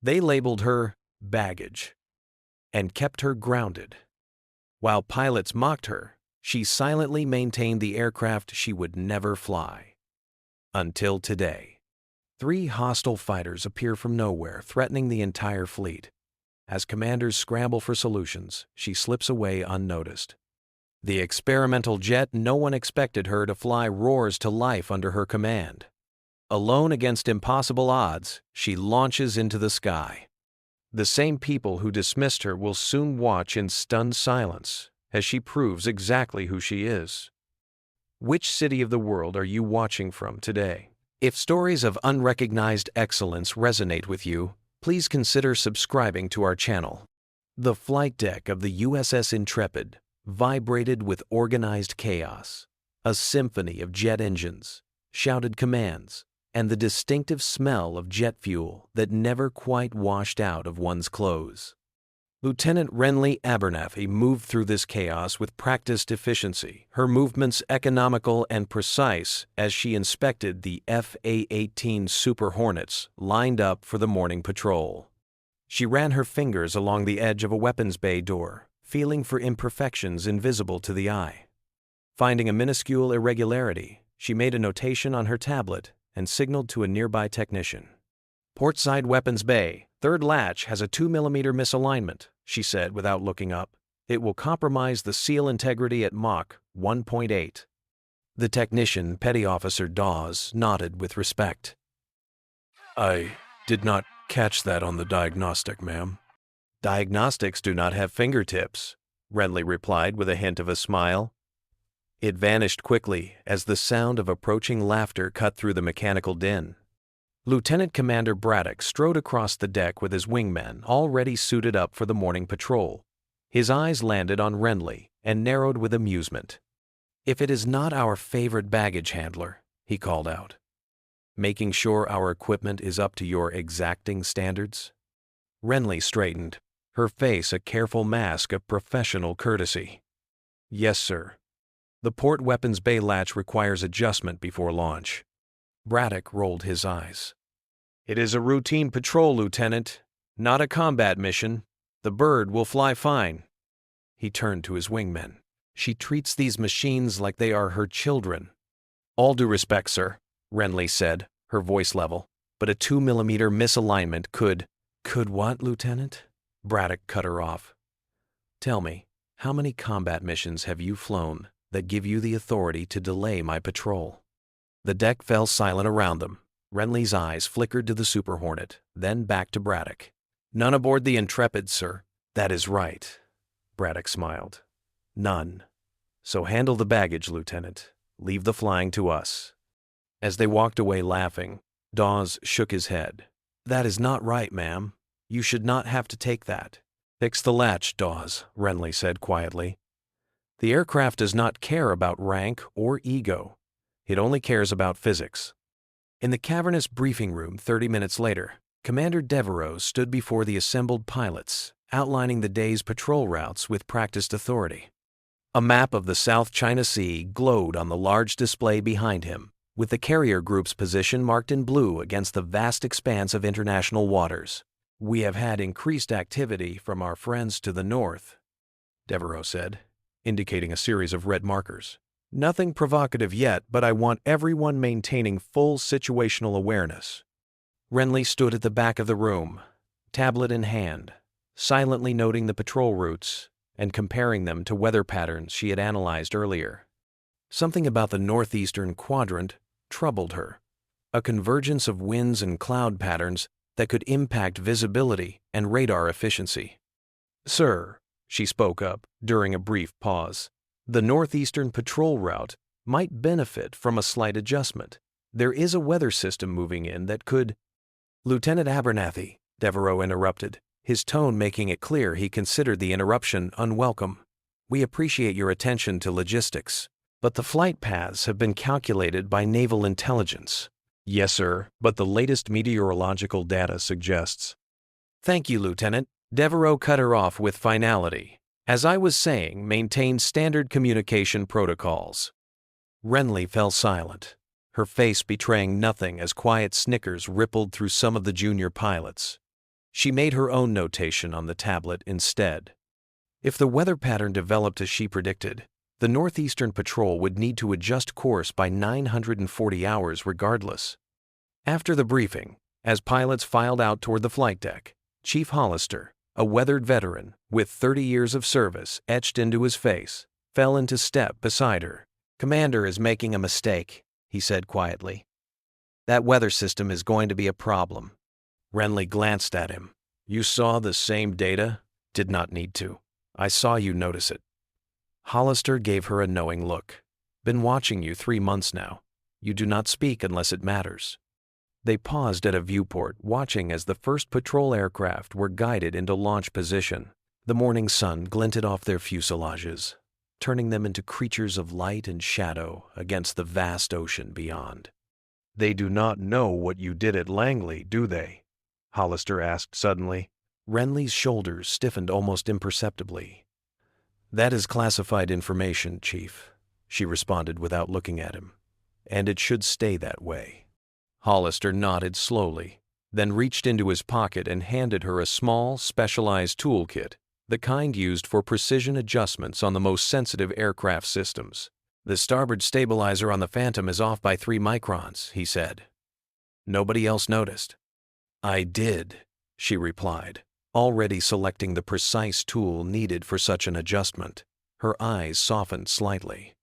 They labeled her baggage and kept her grounded. While pilots mocked her, she silently maintained the aircraft she would never fly. Until today. 3 hostile fighters appear from nowhere, threatening the entire fleet. As commanders scramble for solutions, she slips away unnoticed. The experimental jet no one expected her to fly roars to life under her command. Alone against impossible odds, she launches into the sky. The same people who dismissed her will soon watch in stunned silence as she proves exactly who she is. Which city of the world are you watching from today? If stories of unrecognized excellence resonate with you, please consider subscribing to our channel. The flight deck of the USS Intrepid vibrated with organized chaos, a symphony of jet engines, shouted commands, and the distinctive smell of jet fuel that never quite washed out of one's clothes. Lieutenant Renly Abernathy moved through this chaos with practiced efficiency, her movements economical and precise as she inspected the FA-18 Super Hornets lined up for the morning patrol. She ran her fingers along the edge of a weapons bay door, feeling for imperfections invisible to the eye. Finding a minuscule irregularity, she made a notation on her tablet and signaled to a nearby technician. "Portside weapons bay, third latch has a 2mm misalignment," she said without looking up. "It will compromise the seal integrity at Mach 1.8. The technician, Petty Officer Dawes, nodded with respect. "I did not catch that on the diagnostic, ma'am." "Diagnostics do not have fingertips," Renly replied with a hint of a smile. It vanished quickly as the sound of approaching laughter cut through the mechanical din. Lieutenant Commander Braddock strode across the deck with his wingmen already suited up for the morning patrol. His eyes landed on Renly and narrowed with amusement. "If it is not our favorite baggage handler," he called out. "Making sure our equipment is up to your exacting standards?" Renly straightened, her face a careful mask of professional courtesy. "Yes, sir. The port weapons bay latch requires adjustment before launch." Braddock rolled his eyes. "It is a routine patrol, Lieutenant, not a combat mission. The bird will fly fine." He turned to his wingmen. "She treats these machines like they are her children." "All due respect, sir," Renly said, her voice level, "but a 2mm misalignment could—" "Could what, Lieutenant?" Braddock cut her off. "Tell me, how many combat missions have you flown that give you the authority to delay my patrol?" The deck fell silent around them. Renly's eyes flickered to the Super Hornet, then back to Braddock. "None aboard the Intrepid, sir." "That is right," Braddock smiled. "None. So handle the baggage, Lieutenant. Leave the flying to us." As they walked away laughing, Dawes shook his head. "That is not right, ma'am. You should not have to take that." "Fix the latch, Dawes," Renly said quietly. "The aircraft does not care about rank or ego. It only cares about physics." In the cavernous briefing room 30 minutes later, Commander Devereaux stood before the assembled pilots, outlining the day's patrol routes with practiced authority. A map of the South China Sea glowed on the large display behind him, with the carrier group's position marked in blue against the vast expanse of international waters. "We have had increased activity from our friends to the north," Devereaux said, indicating a series of red markers. "Nothing provocative yet, but I want everyone maintaining full situational awareness." Renly stood at the back of the room, tablet in hand, silently noting the patrol routes and comparing them to weather patterns she had analyzed earlier. Something about the northeastern quadrant troubled her, a convergence of winds and cloud patterns that could impact visibility and radar efficiency. "Sir," she spoke up during a brief pause, "the northeastern patrol route might benefit from a slight adjustment. There is a weather system moving in that could—" "Lieutenant Abernathy," Devereaux interrupted, his tone making it clear he considered the interruption unwelcome. "We appreciate your attention to logistics, but the flight paths have been calculated by naval intelligence." "Yes, sir, but the latest meteorological data suggests—" "Thank you, Lieutenant." Devereaux cut her off with finality. "As I was saying, maintain standard communication protocols." Renly fell silent, her face betraying nothing as quiet snickers rippled through some of the junior pilots. She made her own notation on the tablet instead. If the weather pattern developed as she predicted, the Northeastern Patrol would need to adjust course by 940 hours regardless. After the briefing, as pilots filed out toward the flight deck, Chief Hollister, a weathered veteran with 30 years of service etched into his face, fell into step beside her. "Commander is making a mistake," he said quietly. "That weather system is going to be a problem." Renly glanced at him. "You saw the same data?" "Did not need to. I saw you notice it." Hollister gave her a knowing look. "Been watching you 3 months now. You do not speak unless it matters." They paused at a viewport, watching as the first patrol aircraft were guided into launch position. The morning sun glinted off their fuselages, turning them into creatures of light and shadow against the vast ocean beyond. "They do not know what you did at Langley, do they?" Hollister asked suddenly. Renly's shoulders stiffened almost imperceptibly. "That is classified information, Chief," she responded without looking at him. "And it should stay that way." Hollister nodded slowly, then reached into his pocket and handed her a small, specialized toolkit, the kind used for precision adjustments on the most sensitive aircraft systems. "The starboard stabilizer on the Phantom is off by 3 microns, he said. "Nobody else noticed?" "I did," she replied, already selecting the precise tool needed for such an adjustment. Her eyes softened slightly.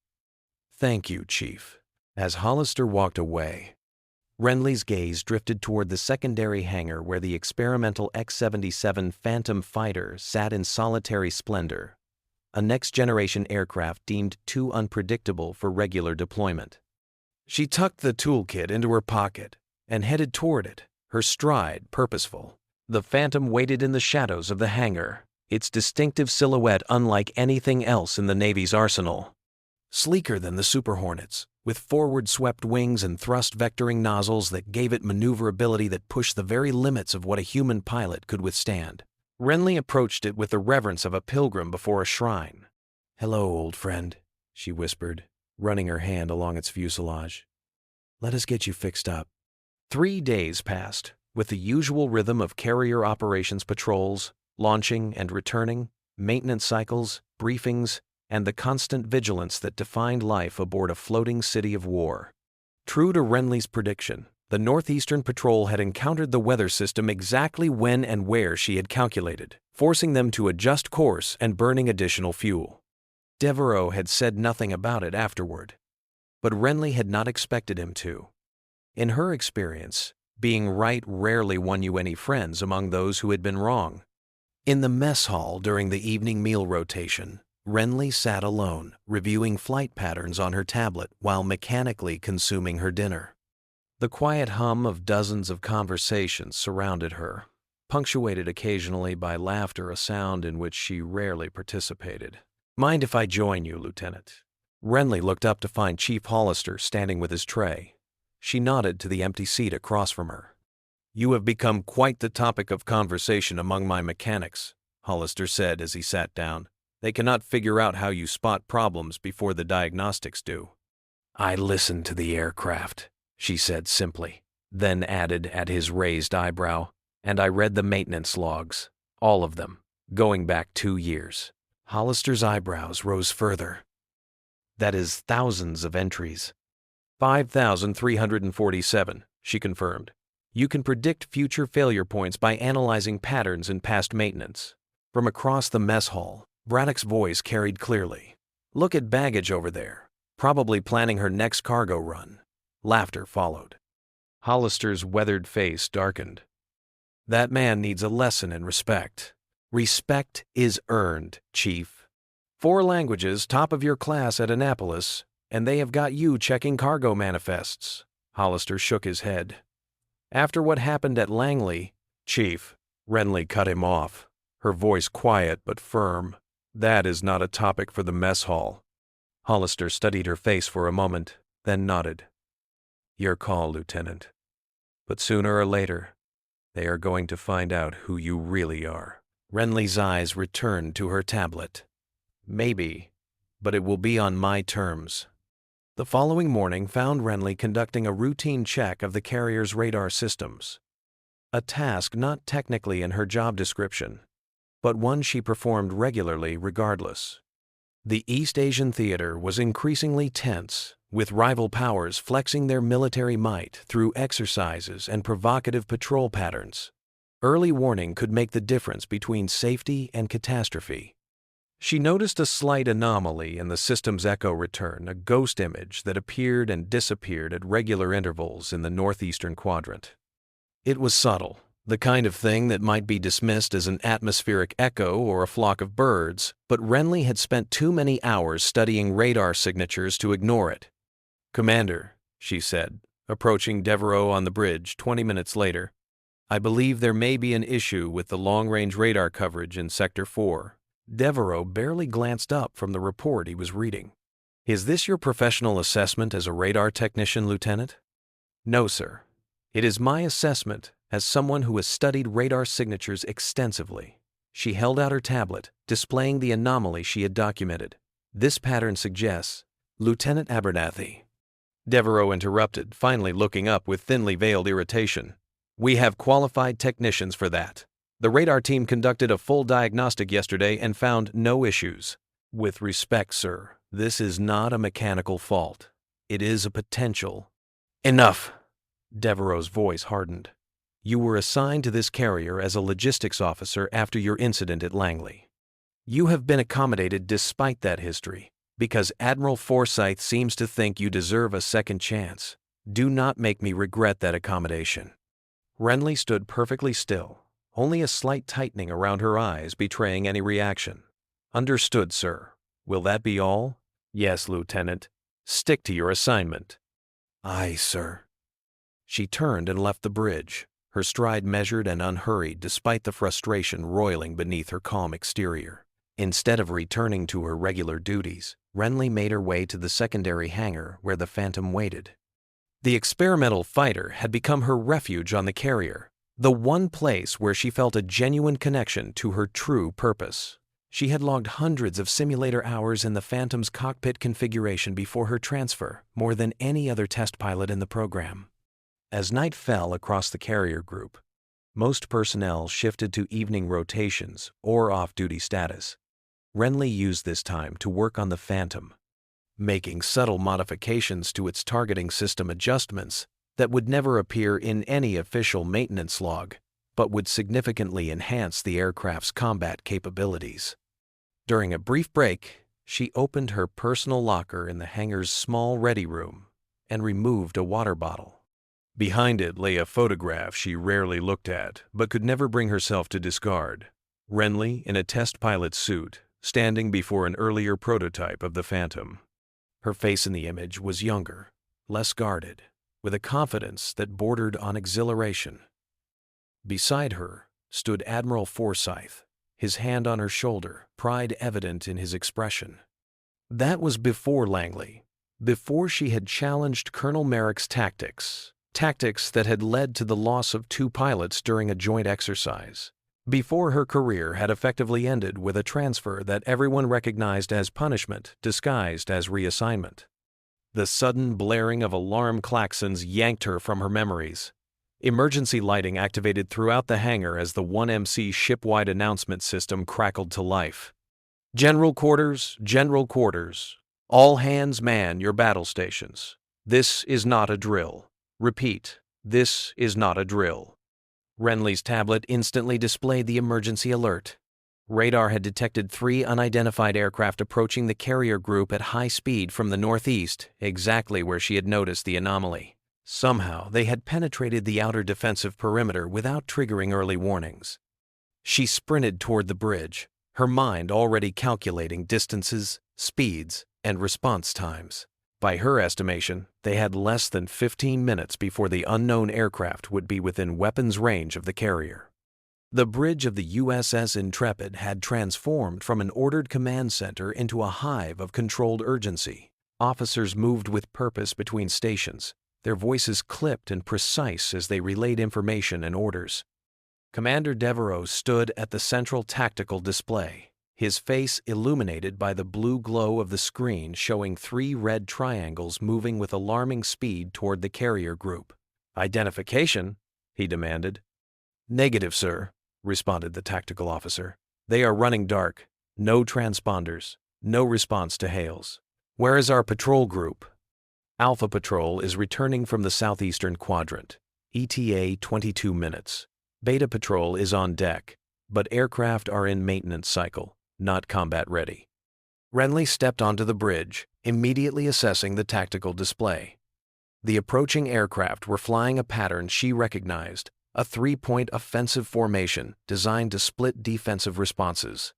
"Thank you, Chief." As Hollister walked away, Renly's gaze drifted toward the secondary hangar where the experimental X-77 Phantom fighter sat in solitary splendor, a next-generation aircraft deemed too unpredictable for regular deployment. She tucked the toolkit into her pocket and headed toward it, her stride purposeful. The Phantom waited in the shadows of the hangar, its distinctive silhouette unlike anything else in the Navy's arsenal. Sleeker than the Super Hornets, with forward-swept wings and thrust-vectoring nozzles that gave it maneuverability that pushed the very limits of what a human pilot could withstand. Renly approached it with the reverence of a pilgrim before a shrine. "Hello, old friend," she whispered, running her hand along its fuselage. "Let us get you fixed up." 3 days passed, with the usual rhythm of carrier operations patrols, launching and returning, maintenance cycles, briefings, and the constant vigilance that defined life aboard a floating city of war. True to Renly's prediction, the Northeastern Patrol had encountered the weather system exactly when and where she had calculated, forcing them to adjust course and burning additional fuel. Devereaux had said nothing about it afterward, but Renly had not expected him to. In her experience, being right rarely won you any friends among those who had been wrong. In the mess hall during the evening meal rotation, Renly sat alone, reviewing flight patterns on her tablet while mechanically consuming her dinner. The quiet hum of dozens of conversations surrounded her, punctuated occasionally by laughter, a sound in which she rarely participated. "Mind if I join you, Lieutenant?" Renly looked up to find Chief Hollister standing with his tray. She nodded to the empty seat across from her. "You have become quite the topic of conversation among my mechanics," Hollister said as he sat down. "They cannot figure out how you spot problems before the diagnostics do." "I listen to the aircraft," she said simply, then added at his raised eyebrow, "and I read the maintenance logs, all of them, going back 2 years. Hollister's eyebrows rose further. "That is thousands of entries." 5,347, she confirmed. "You can predict future failure points by analyzing patterns in past maintenance." From across the mess hall, Braddock's voice carried clearly. "Look at baggage over there, probably planning her next cargo run." Laughter followed. Hollister's weathered face darkened. "That man needs a lesson in respect." "Respect is earned, Chief. 4 languages, top of your class at Annapolis, and they have got you checking cargo manifests." Hollister shook his head. "After what happened at Langley—" "Chief," Renly cut him off, her voice quiet but firm. "That is not a topic for the mess hall." Hollister studied her face for a moment, then nodded. "Your call, Lieutenant. But sooner or later, they are going to find out who you really are." Renly's eyes returned to her tablet. "Maybe, but it will be on my terms." The following morning found Renly conducting a routine check of the carrier's radar systems. a task not technically in her job description, but one she performed regularly regardless. The East Asian theater was increasingly tense, with rival powers flexing their military might through exercises and provocative patrol patterns. Early warning could make the difference between safety and catastrophe. She noticed a slight anomaly in the system's echo return, a ghost image that appeared and disappeared at regular intervals in the northeastern quadrant. It was subtle, the kind of thing that might be dismissed as an atmospheric echo or a flock of birds, but Renly had spent too many hours studying radar signatures to ignore it. "Commander," she said, approaching Devereaux on the bridge 20 minutes later, "I believe there may be an issue with the long-range radar coverage in Sector 4. Devereaux barely glanced up from the report he was reading. "Is this your professional assessment as a radar technician, Lieutenant?" "No, sir. It is my assessment as someone who has studied radar signatures extensively." She held out her tablet, displaying the anomaly she had documented. "This pattern suggests—" "Lieutenant Abernathy," Devereaux interrupted, finally looking up with thinly veiled irritation. "We have qualified technicians for that. The radar team conducted a full diagnostic yesterday and found no issues. With respect, sir, this is not a mechanical fault. It is a potential—" "Enough!" Devereaux's voice hardened. "You were assigned to this carrier as a logistics officer after your incident at Langley. You have been accommodated despite that history, because Admiral Forsyth seems to think you deserve a second chance. Do not make me regret that accommodation." Renly stood perfectly still, only a slight tightening around her eyes betraying any reaction. "Understood, sir. Will that be all?" "Yes, Lieutenant. Stick to your assignment." "Aye, sir." She turned and left the bridge, her stride measured and unhurried despite the frustration roiling beneath her calm exterior. Instead of returning to her regular duties, Renly made her way to the secondary hangar where the Phantom waited. The experimental fighter had become her refuge on the carrier, the one place where she felt a genuine connection to her true purpose. She had logged hundreds of simulator hours in the Phantom's cockpit configuration before her transfer, more than any other test pilot in the program. As night fell across the carrier group, most personnel shifted to evening rotations or off-duty status. Renly used this time to work on the Phantom, making subtle modifications to its targeting system adjustments that would never appear in any official maintenance log, but would significantly enhance the aircraft's combat capabilities. During a brief break, she opened her personal locker in the hangar's small ready room and removed a water bottle. Behind it lay a photograph she rarely looked at, but could never bring herself to discard. Renly, in a test pilot's suit, standing before an earlier prototype of the Phantom. Her face in the image was younger, less guarded, with a confidence that bordered on exhilaration. Beside her stood Admiral Forsyth, his hand on her shoulder, pride evident in his expression. That was before Langley, before she had challenged Colonel Merrick's tactics that had led to the loss of 2 pilots during a joint exercise, before her career had effectively ended with a transfer that everyone recognized as punishment disguised as reassignment. The sudden blaring of alarm klaxons yanked her from her memories. Emergency lighting activated throughout the hangar as the 1MC ship-wide announcement system crackled to life. General quarters, all hands man your battle stations. This is not a drill. Repeat, this is not a drill." Renly's tablet instantly displayed the emergency alert. Radar had detected 3 unidentified aircraft approaching the carrier group at high speed from the northeast, exactly where she had noticed the anomaly. Somehow, they had penetrated the outer defensive perimeter without triggering early warnings. She sprinted toward the bridge, her mind already calculating distances, speeds, and response times. By her estimation, they had less than 15 minutes before the unknown aircraft would be within weapons range of the carrier. The bridge of the USS Intrepid had transformed from an ordered command center into a hive of controlled urgency. Officers moved with purpose between stations, their voices clipped and precise as they relayed information and orders. Commander Devereaux stood at the central tactical display, his face illuminated by the blue glow of the screen showing 3 red triangles moving with alarming speed toward the carrier group. "Identification?" he demanded. Negative, sir, responded the tactical officer. They are running dark. No transponders. No response to hails. Where is our patrol group? Alpha Patrol is returning from the southeastern quadrant. ETA 22 minutes. Beta Patrol is on deck, but aircraft are in maintenance cycle, not combat ready. Renly stepped onto the bridge, immediately assessing the tactical display. The approaching aircraft were flying a pattern she recognized, a three-point offensive formation designed to split defensive responses.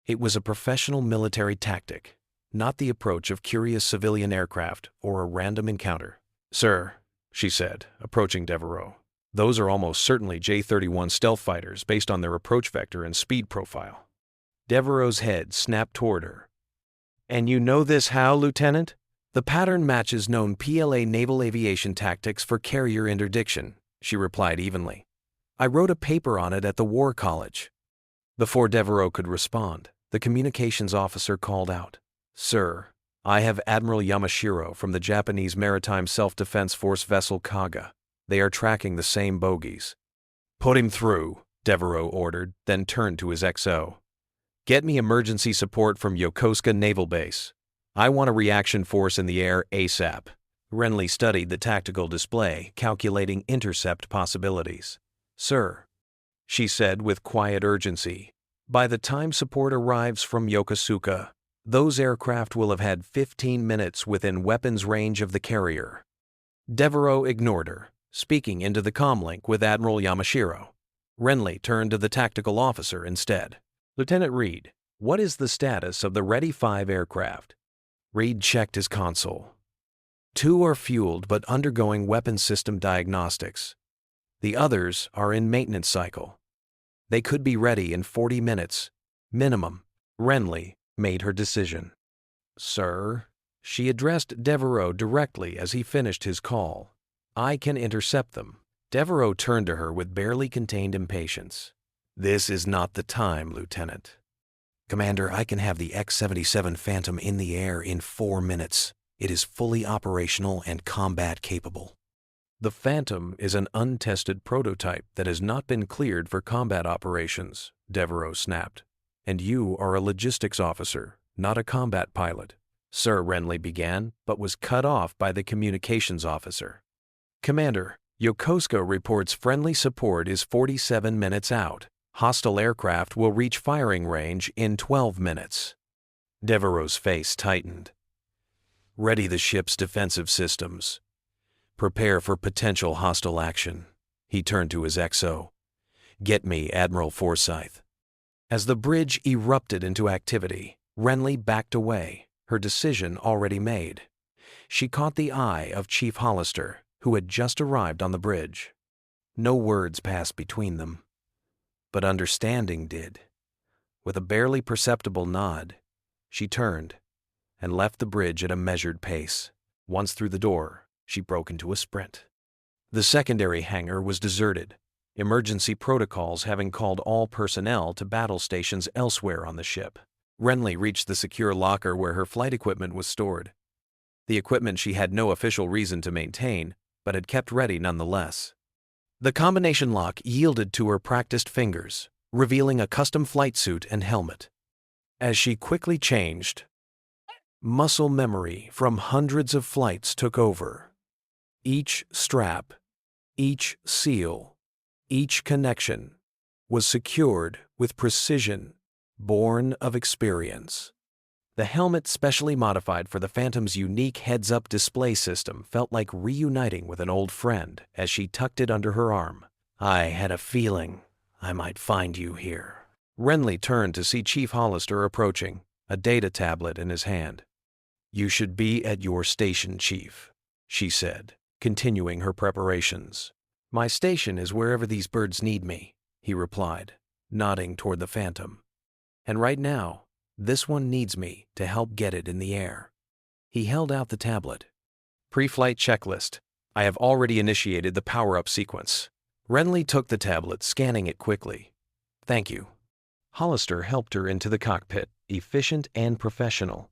It was a professional military tactic, not the approach of curious civilian aircraft or a random encounter. Sir, she said, approaching Devereaux, those are almost certainly J-31 stealth fighters based on their approach vector and speed profile. Devereaux's head snapped toward her. And you know this how, Lieutenant? The pattern matches known PLA naval aviation tactics for carrier interdiction, she replied evenly. I wrote a paper on it at the War College. Before Devereaux could respond, the communications officer called out, Sir, I have Admiral Yamashiro from the Japanese Maritime Self-Defense Force vessel Kaga. They are tracking the same bogies. Put him through, Devereaux ordered, then turned to his XO. Get me emergency support from Yokosuka Naval Base. I want a reaction force in the air ASAP. Renly studied the tactical display, calculating intercept possibilities. Sir, she said with quiet urgency, by the time support arrives from Yokosuka, those aircraft will have had 15 minutes within weapons range of the carrier. Devereaux ignored her, speaking into the comlink with Admiral Yamashiro. Renly turned to the tactical officer instead. Lieutenant Reed, what is the status of the Ready 5 aircraft? Reed checked his console. 2 are fueled but undergoing weapons system diagnostics. The others are in maintenance cycle. They could be ready in 40 minutes, minimum. Renly made her decision. Sir, she addressed Devereaux directly as he finished his call. I can intercept them. Devereaux turned to her with barely contained impatience. This is not the time, Lieutenant. Commander, I can have the X-77 Phantom in the air in 4 minutes. It is fully operational and combat capable. The Phantom is an untested prototype that has not been cleared for combat operations, Devereaux snapped. And you are a logistics officer, not a combat pilot. Sir, Renly began, but was cut off by the communications officer. Commander, Yokosuka reports friendly support is 47 minutes out. Hostile aircraft will reach firing range in 12 minutes. Devereaux's face tightened. Ready the ship's defensive systems. Prepare for potential hostile action. He turned to his XO. Get me Admiral Forsyth. As the bridge erupted into activity, Renly backed away, her decision already made. She caught the eye of Chief Hollister, who had just arrived on the bridge. No words passed between them, but understanding did. With a barely perceptible nod, she turned and left the bridge at a measured pace. Once through the door, she broke into a sprint. The secondary hangar was deserted, emergency protocols having called all personnel to battle stations elsewhere on the ship. Renly reached the secure locker where her flight equipment was stored. The equipment she had no official reason to maintain, but had kept ready nonetheless. The combination lock yielded to her practiced fingers, revealing a custom flight suit and helmet. As she quickly changed, muscle memory from hundreds of flights took over. Each strap, each seal, each connection was secured with precision, born of experience. The helmet specially modified for the Phantom's unique heads-up display system felt like reuniting with an old friend as she tucked it under her arm. I had a feeling I might find you here. Renly turned to see Chief Hollister approaching, a data tablet in his hand. You should be at your station, Chief, she said, continuing her preparations. My station is wherever these birds need me, he replied, nodding toward the Phantom. And right now, this one needs me to help get it in the air. He held out the tablet. Pre-flight checklist. I have already initiated the power-up sequence. Renly took the tablet, scanning it quickly. Thank you. Hollister helped her into the cockpit, efficient and professional.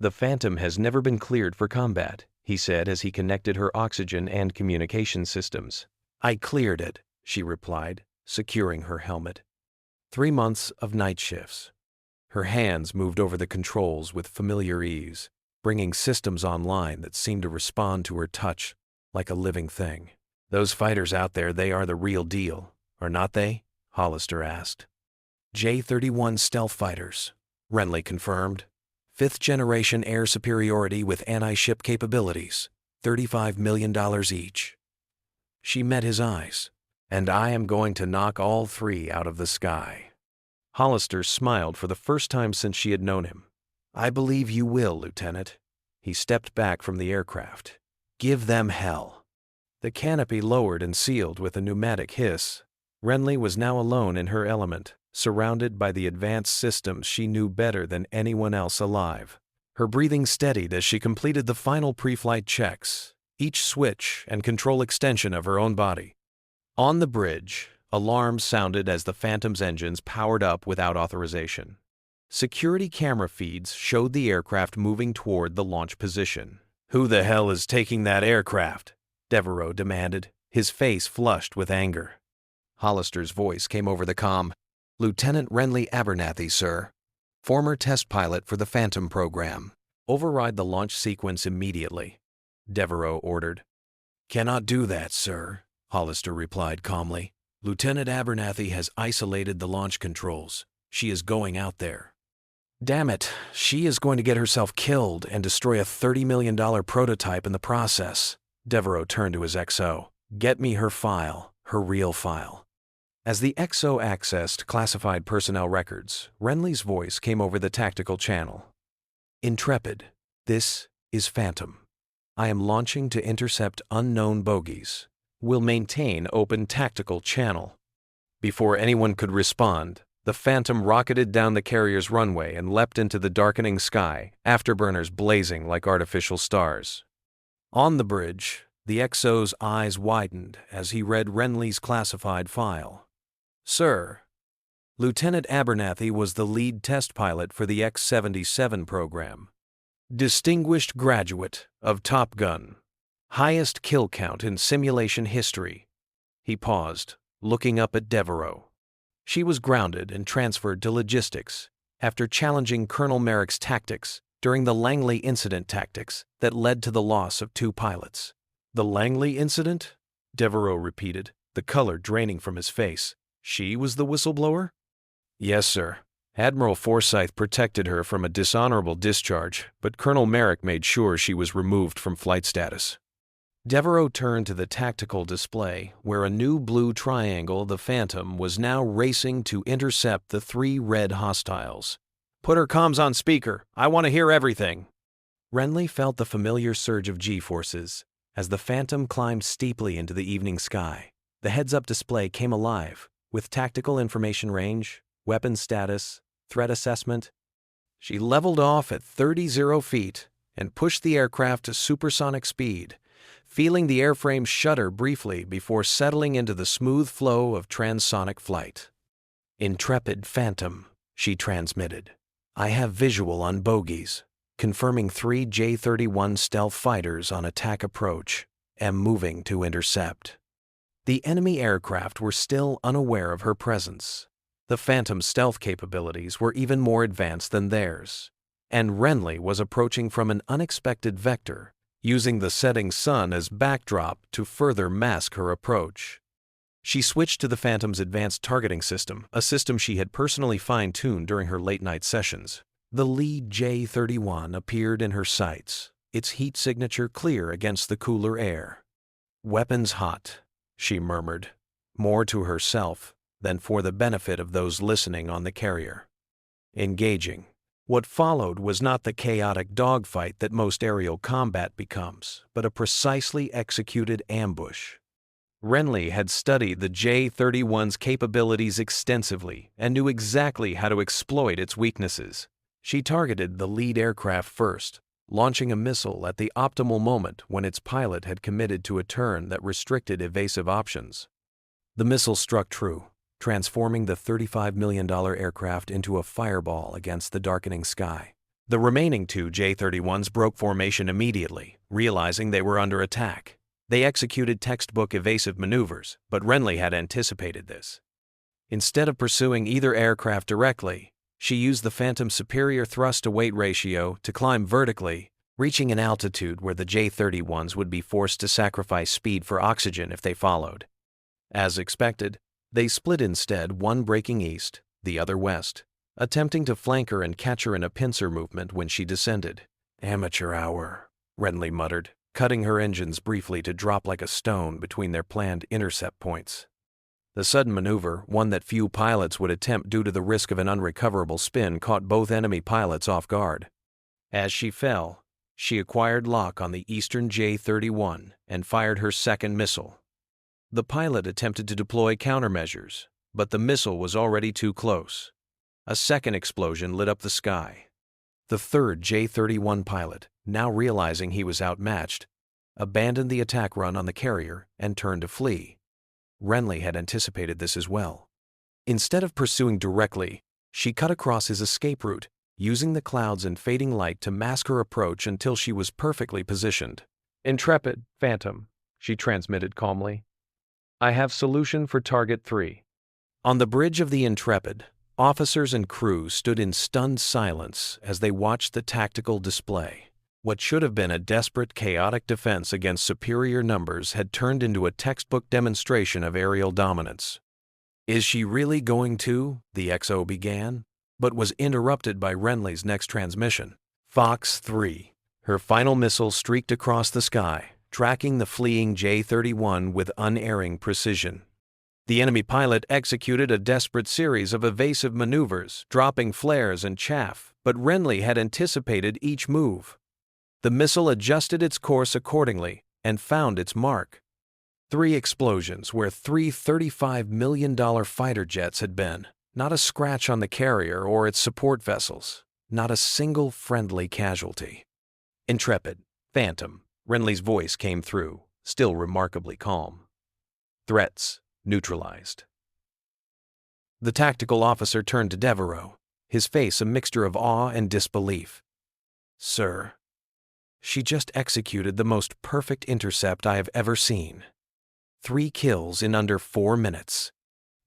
The Phantom has never been cleared for combat, he said as he connected her oxygen and communication systems. I cleared it, she replied, securing her helmet. 3 months of night shifts. Her hands moved over the controls with familiar ease, bringing systems online that seemed to respond to her touch like a living thing. Those fighters out there, they are the real deal, are not they? Hollister asked. J-31 stealth fighters, Renly confirmed. 5th-generation air superiority with anti-ship capabilities, $35 million each. She met his eyes. And I am going to knock all 3 out of the sky. Hollister smiled for the first time since she had known him. I believe you will, Lieutenant. He stepped back from the aircraft. Give them hell. The canopy lowered and sealed with a pneumatic hiss. Renly was now alone in her element, surrounded by the advanced systems she knew better than anyone else alive. Her breathing steadied as she completed the final pre-flight checks, each switch and control extension of her own body. On the bridge, alarms sounded as the Phantom's engines powered up without authorization. Security camera feeds showed the aircraft moving toward the launch position. Who the hell is taking that aircraft? Devereaux demanded, his face flushed with anger. Hollister's voice came over the comm. Lieutenant Renly Abernathy, sir. Former test pilot for the Phantom program. Override the launch sequence immediately, Devereaux ordered. Cannot do that, sir, Hollister replied calmly. Lieutenant Abernathy has isolated the launch controls. She is going out there. Damn it, she is going to get herself killed and destroy a $30 million prototype in the process. Devereaux turned to his XO. Get me her file, her real file. As the XO accessed classified personnel records, Renly's voice came over the tactical channel. Intrepid, this is Phantom. I am launching to intercept unknown bogies. Will maintain open tactical channel. Before anyone could respond, the Phantom rocketed down the carrier's runway and leapt into the darkening sky, afterburners blazing like artificial stars. On the bridge, the XO's eyes widened as he read Renly's classified file. Sir, Lieutenant Abernathy was the lead test pilot for the X-77 program. Distinguished graduate of Top Gun. Highest kill count in simulation history. He paused, looking up at Devereaux. She was grounded and transferred to logistics after challenging Colonel Merrick's tactics during the Langley incident tactics that led to the loss of 2 pilots. The Langley incident? Devereaux repeated, the color draining from his face. She was the whistleblower? Yes, sir. Admiral Forsyth protected her from a dishonorable discharge, but Colonel Merrick made sure she was removed from flight status. Devereaux turned to the tactical display, where a new blue triangle, the Phantom, was now racing to intercept the 3 red hostiles. Put her comms on speaker. I want to hear everything. Renly felt the familiar surge of G-forces as the Phantom climbed steeply into the evening sky. The heads-up display came alive, with tactical information range, weapon status, threat assessment. She leveled off at 30 feet and pushed the aircraft to supersonic speed, feeling the airframe shudder briefly before settling into the smooth flow of transonic flight. Intrepid Phantom, she transmitted. I have visual on bogies, confirming 3 J-31 stealth fighters on attack approach, am moving to intercept. The enemy aircraft were still unaware of her presence. The Phantom's stealth capabilities were even more advanced than theirs, and Renly was approaching from an unexpected vector, using the setting sun as backdrop to further mask her approach. She switched to the Phantom's advanced targeting system, a system she had personally fine-tuned during her late-night sessions. The lead J-31 appeared in her sights, its heat signature clear against the cooler air. Weapons hot, she murmured, more to herself than for the benefit of those listening on the carrier. Engaging. What followed was not the chaotic dogfight that most aerial combat becomes, but a precisely executed ambush. Renly had studied the J-31's capabilities extensively and knew exactly how to exploit its weaknesses. She targeted the lead aircraft first, launching a missile at the optimal moment when its pilot had committed to a turn that restricted evasive options. The missile struck true, transforming the $35 million aircraft into a fireball against the darkening sky. The remaining 2 J-31s broke formation immediately, realizing they were under attack. They executed textbook evasive maneuvers, but Renly had anticipated this. Instead of pursuing either aircraft directly, she used the Phantom's superior thrust-to-weight ratio to climb vertically, reaching an altitude where the J-31s would be forced to sacrifice speed for oxygen if they followed. As expected, they split instead, one breaking east, the other west, attempting to flank her and catch her in a pincer movement when she descended. "Amateur hour," Renly muttered, cutting her engines briefly to drop like a stone between their planned intercept points. The sudden maneuver, one that few pilots would attempt due to the risk of an unrecoverable spin, caught both enemy pilots off guard. As she fell, she acquired lock on the eastern J-31 and fired her second missile. The pilot attempted to deploy countermeasures, but the missile was already too close. A second explosion lit up the sky. The third J-31 pilot, now realizing he was outmatched, abandoned the attack run on the carrier and turned to flee. Renly had anticipated this as well. Instead of pursuing directly, she cut across his escape route, using the clouds and fading light to mask her approach until she was perfectly positioned. "Intrepid, Phantom," she transmitted calmly. "I have solution for Target 3. On the bridge of the Intrepid, officers and crew stood in stunned silence as they watched the tactical display. What should have been a desperate, chaotic defense against superior numbers had turned into a textbook demonstration of aerial dominance. "Is she really going to?" the XO began, but was interrupted by Renly's next transmission. Fox 3. Her final missile streaked across the sky, tracking the fleeing J-31 with unerring precision. The enemy pilot executed a desperate series of evasive maneuvers, dropping flares and chaff, but Renly had anticipated each move. The missile adjusted its course accordingly and found its mark. 3 explosions where 3 $35 million fighter jets had been. Not a scratch on the carrier or its support vessels. Not a single friendly casualty. "Intrepid, Phantom," Renly's voice came through, still remarkably calm. "Threats neutralized." The tactical officer turned to Devereaux, his face a mixture of awe and disbelief. "Sir, she just executed the most perfect intercept I have ever seen. 3 kills in under 4 minutes.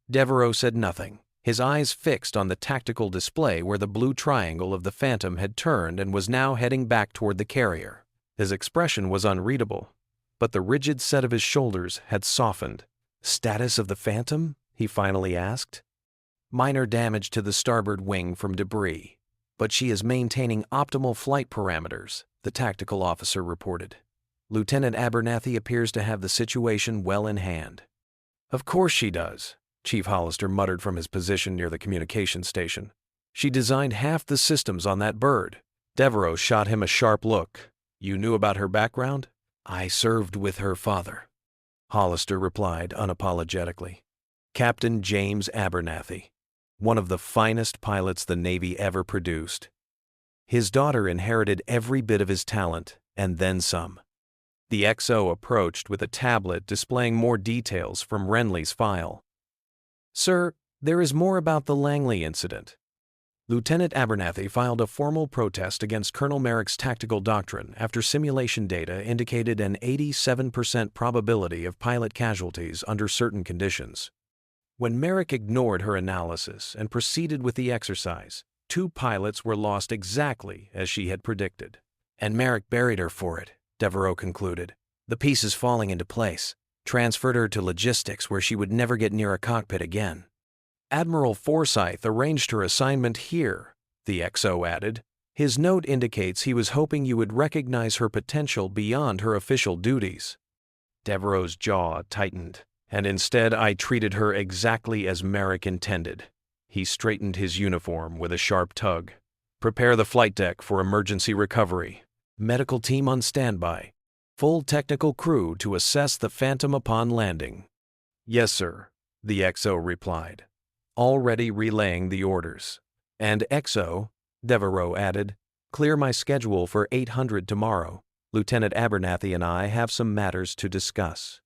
Devereaux said nothing, his eyes fixed on the tactical display where the blue triangle of the Phantom had turned and was now heading back toward the carrier. His expression was unreadable, but the rigid set of his shoulders had softened. "Status of the Phantom?" he finally asked. "Minor damage to the starboard wing from debris, but she is maintaining optimal flight parameters," the tactical officer reported. "Lieutenant Abernathy appears to have the situation well in hand." "Of course she does," Chief Hollister muttered from his position near the communication station. "She designed half the systems on that bird." Devereaux shot him a sharp look. "You knew about her background?" "I served with her father," Hollister replied unapologetically. "Captain James Abernathy, one of the finest pilots the Navy ever produced. His daughter inherited every bit of his talent, and then some." The XO approached with a tablet displaying more details from Renly's file. "Sir, there is more about the Langley incident." Lieutenant Abernathy filed a formal protest against Colonel Merrick's tactical doctrine after simulation data indicated an 87% probability of pilot casualties under certain conditions. When Merrick ignored her analysis and proceeded with the exercise, 2 pilots were lost exactly as she had predicted. "And Merrick buried her for it," Devereaux concluded. "The pieces falling into place, transferred her to logistics where she would never get near a cockpit again." "Admiral Forsyth arranged her assignment here," the XO added. "His note indicates he was hoping you would recognize her potential beyond her official duties." Devereaux's jaw tightened. "And instead I treated her exactly as Merrick intended." He straightened his uniform with a sharp tug. "Prepare the flight deck for emergency recovery. Medical team on standby. Full technical crew to assess the Phantom upon landing." "Yes, sir," the XO replied, already relaying the orders. "And XO," Devereaux added, "clear my schedule for 800 tomorrow. Lieutenant Abernathy and I have some matters to discuss."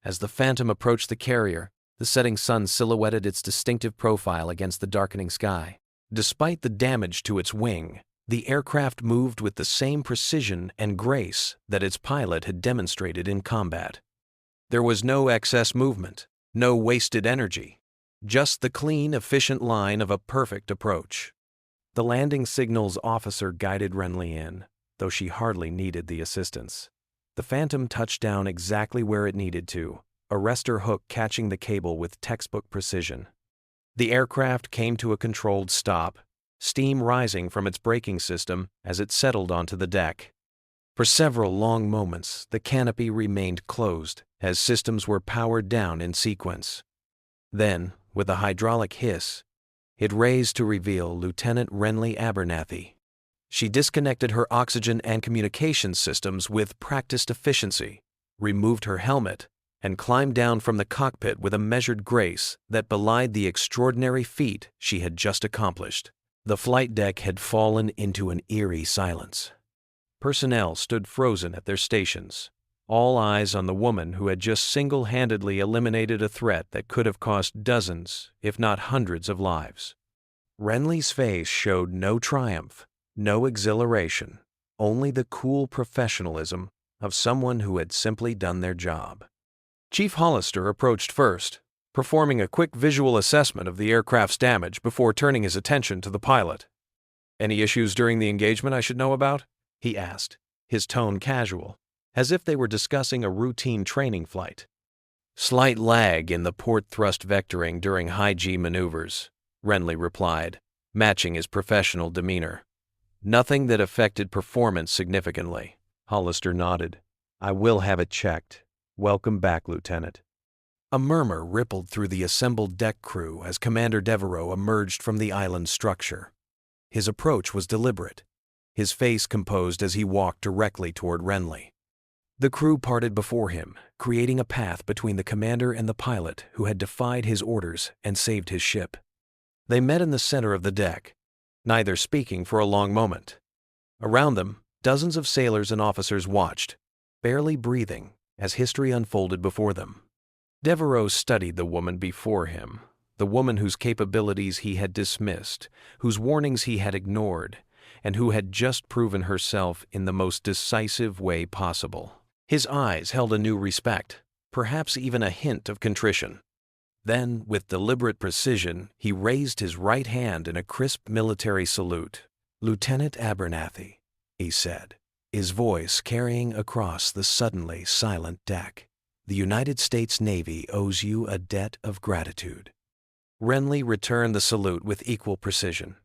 As the Phantom approached the carrier, the setting sun silhouetted its distinctive profile against the darkening sky. Despite the damage to its wing, the aircraft moved with the same precision and grace that its pilot had demonstrated in combat. There was no excess movement, no wasted energy. Just the clean, efficient line of a perfect approach. The landing signals officer guided Renly in, though she hardly needed the assistance. The Phantom touched down exactly where it needed to, a arrestor hook catching the cable with textbook precision. The aircraft came to a controlled stop, steam rising from its braking system as it settled onto the deck. For several long moments, the canopy remained closed as systems were powered down in sequence. Then, with a hydraulic hiss, it raised to reveal Lieutenant Renly Abernathy. She disconnected her oxygen and communications systems with practiced efficiency, removed her helmet, and climbed down from the cockpit with a measured grace that belied the extraordinary feat she had just accomplished. The flight deck had fallen into an eerie silence. Personnel stood frozen at their stations, all eyes on the woman who had just single-handedly eliminated a threat that could have cost dozens, if not hundreds, of lives. Renly's face showed no triumph, no exhilaration, only the cool professionalism of someone who had simply done their job. Chief Hollister approached first, performing a quick visual assessment of the aircraft's damage before turning his attention to the pilot. "Any issues during the engagement I should know about?" he asked, his tone casual, as if they were discussing a routine training flight. "Slight lag in the port thrust vectoring during high-G maneuvers," Renly replied, matching his professional demeanor. "Nothing that affected performance significantly." Hollister nodded. "I will have it checked. Welcome back, Lieutenant." A murmur rippled through the assembled deck crew as Commander Devereaux emerged from the island structure. His approach was deliberate, his face composed as he walked directly toward Renly. The crew parted before him, creating a path between the commander and the pilot who had defied his orders and saved his ship. They met in the center of the deck, neither speaking for a long moment. Around them, dozens of sailors and officers watched, barely breathing, as history unfolded before them. Devereaux studied the woman before him, the woman whose capabilities he had dismissed, whose warnings he had ignored, and who had just proven herself in the most decisive way possible. His eyes held a new respect, perhaps even a hint of contrition. Then, with deliberate precision, he raised his right hand in a crisp military salute. "Lieutenant Abernathy," he said, his voice carrying across the suddenly silent deck. "The United States Navy owes you a debt of gratitude." Renly returned the salute with equal precision.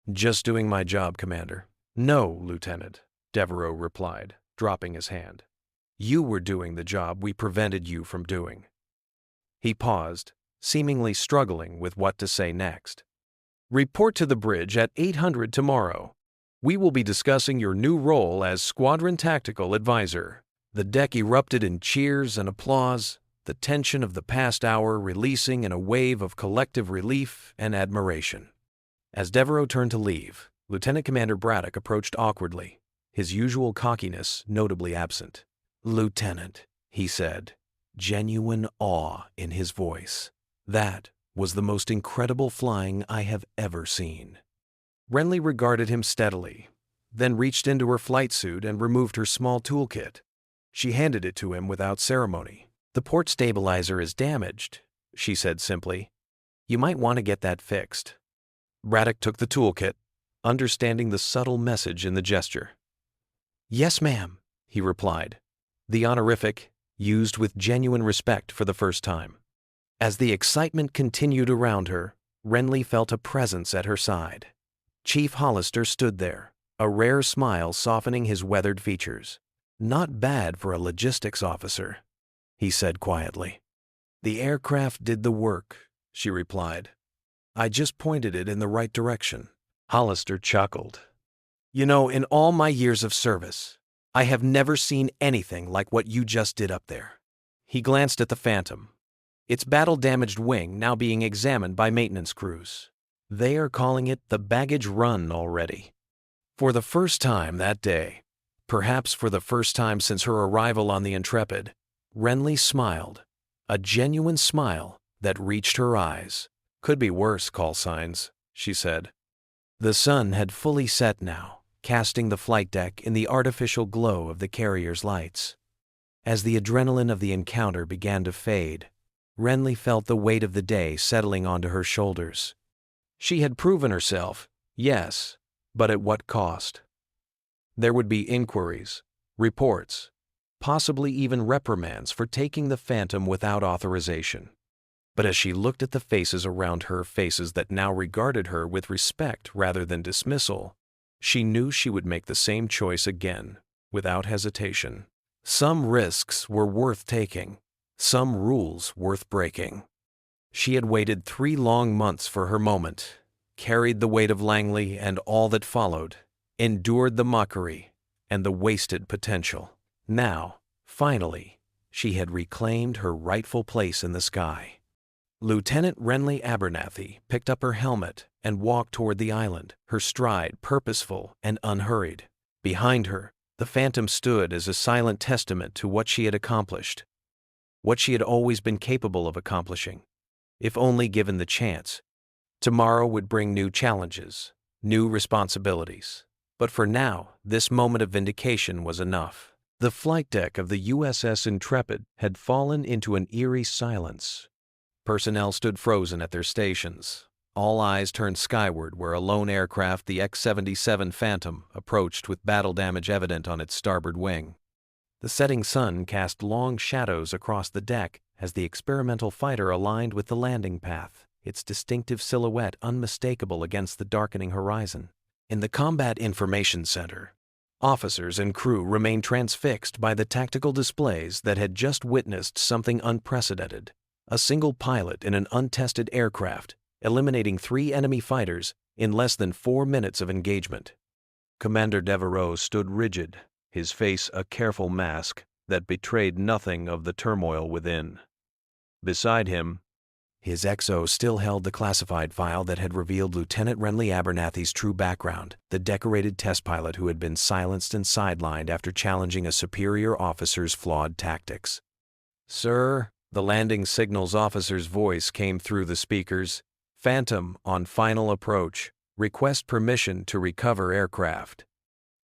"Just doing my job, Commander." "No, Lieutenant," Devereaux replied, dropping his hand. "You were doing the job we prevented you from doing." He paused, seemingly struggling with what to say next. "Report to the bridge at 800 tomorrow. We will be discussing your new role as Squadron Tactical Advisor." The deck erupted in cheers and applause, the tension of the past hour releasing in a wave of collective relief and admiration. As Devereaux turned to leave, Lieutenant Commander Braddock approached awkwardly, his usual cockiness notably absent. "Lieutenant," he said, genuine awe in his voice. "That was the most incredible flying I have ever seen." Renly regarded him steadily, then reached into her flight suit and removed her small toolkit. She handed it to him without ceremony. "The port stabilizer is damaged," she said simply. "You might want to get that fixed." Braddock took the toolkit, understanding the subtle message in the gesture. "Yes, ma'am," he replied, the honorific used with genuine respect for the first time. As the excitement continued around her, Renly felt a presence at her side. Chief Hollister stood there, a rare smile softening his weathered features. "Not bad for a logistics officer," he said quietly. "The aircraft did the work," she replied. "I just pointed it in the right direction." Hollister chuckled. "You know, in all my years of service, I have never seen anything like what you just did up there." He glanced at the Phantom, its battle-damaged wing now being examined by maintenance crews. "They are calling it the baggage run already." For the first time that day, perhaps for the first time since her arrival on the Intrepid, Renly smiled, a genuine smile that reached her eyes. "Could be worse, call signs," she said. The sun had fully set now, casting the flight deck in the artificial glow of the carrier's lights. As the adrenaline of the encounter began to fade, Renly felt the weight of the day settling onto her shoulders. She had proven herself, yes, but at what cost? There would be inquiries, reports, possibly even reprimands for taking the Phantom without authorization. But as she looked at the faces around her, faces that now regarded her with respect rather than dismissal, she knew she would make the same choice again, without hesitation. Some risks were worth taking, some rules worth breaking. She had waited 3 long months for her moment, carried the weight of Langley and all that followed, endured the mockery and the wasted potential. Now, finally, she had reclaimed her rightful place in the sky. Lieutenant Renly Abernathy picked up her helmet and walked toward the island, her stride purposeful and unhurried. Behind her, the Phantom stood as a silent testament to what she had accomplished, what she had always been capable of accomplishing, if only given the chance. Tomorrow would bring new challenges, new responsibilities. But for now, this moment of vindication was enough. The flight deck of the USS Intrepid had fallen into an eerie silence. Personnel stood frozen at their stations. All eyes turned skyward where a lone aircraft, the X-77 Phantom, approached with battle damage evident on its starboard wing. The setting sun cast long shadows across the deck as the experimental fighter aligned with the landing path, its distinctive silhouette unmistakable against the darkening horizon. In the Combat Information Center, officers and crew remained transfixed by the tactical displays that had just witnessed something unprecedented. A single pilot in an untested aircraft, eliminating 3 enemy fighters in less than 4 minutes of engagement. Commander Devereaux stood rigid, his face a careful mask that betrayed nothing of the turmoil within. Beside him, his XO still held the classified file that had revealed Lieutenant Renly Abernathy's true background, the decorated test pilot who had been silenced and sidelined after challenging a superior officer's flawed tactics. "Sir," the landing signals officer's voice came through the speakers. "Phantom on final approach. Request permission to recover aircraft."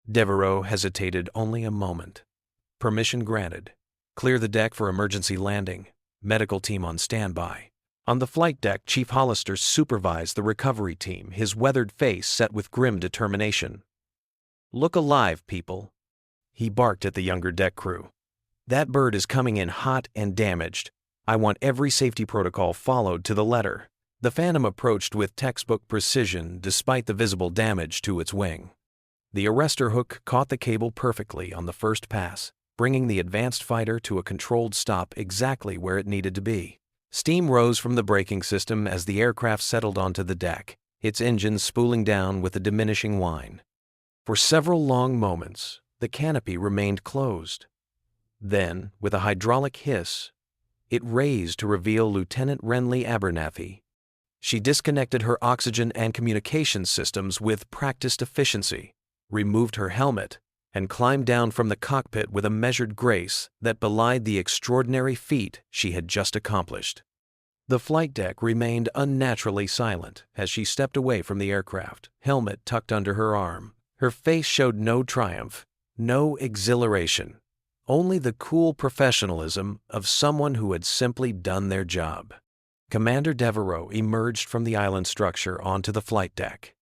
Devereaux hesitated only a moment. Permission granted. Clear the deck for emergency landing. Medical team on standby. On the flight deck, Chief Hollister supervised the recovery team, his weathered face set with grim determination. "Look alive, people," he barked at the younger deck crew. "That bird is coming in hot and damaged. I want every safety protocol followed to the letter." The Phantom approached with textbook precision despite the visible damage to its wing. The arrestor hook caught the cable perfectly on the first pass, bringing the advanced fighter to a controlled stop exactly where it needed to be. Steam rose from the braking system as the aircraft settled onto the deck, its engines spooling down with a diminishing whine. For several long moments, the canopy remained closed. Then, with a hydraulic hiss, it raised to reveal Lieutenant Renly Abernathy. She disconnected her oxygen and communication systems with practiced efficiency, removed her helmet, and climbed down from the cockpit with a measured grace that belied the extraordinary feat she had just accomplished. The flight deck remained unnaturally silent as she stepped away from the aircraft, helmet tucked under her arm. Her face showed no triumph, no exhilaration, only the cool professionalism of someone who had simply done their job. Commander Devereaux emerged from the island structure onto the flight deck,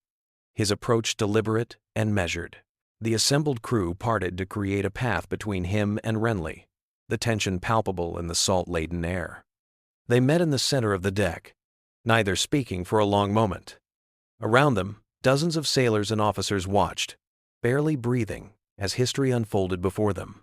his approach deliberate and measured. The assembled crew parted to create a path between him and Renly, the tension palpable in the salt-laden air. They met in the center of the deck, neither speaking for a long moment. Around them, dozens of sailors and officers watched, barely breathing, as history unfolded before them.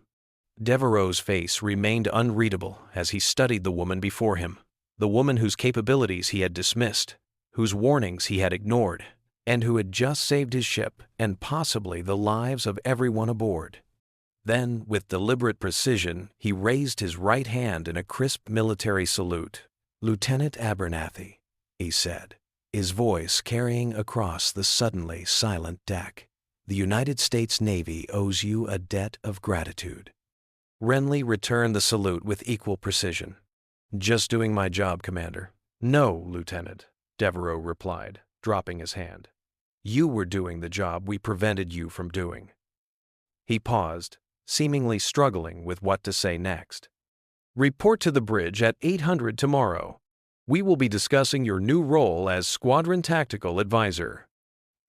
Devereaux's face remained unreadable as he studied the woman before him, the woman whose capabilities he had dismissed, whose warnings he had ignored, and who had just saved his ship and possibly the lives of everyone aboard. Then, with deliberate precision, he raised his right hand in a crisp military salute. "Lieutenant Abernathy," he said, his voice carrying across the suddenly silent deck. "The United States Navy owes you a debt of gratitude." Renly returned the salute with equal precision. "Just doing my job, Commander." "No, Lieutenant," Devereaux replied, dropping his hand. "You were doing the job we prevented you from doing." He paused, seemingly struggling with what to say next. Report to the bridge at 800 tomorrow. We will be discussing your new role as Squadron Tactical Advisor."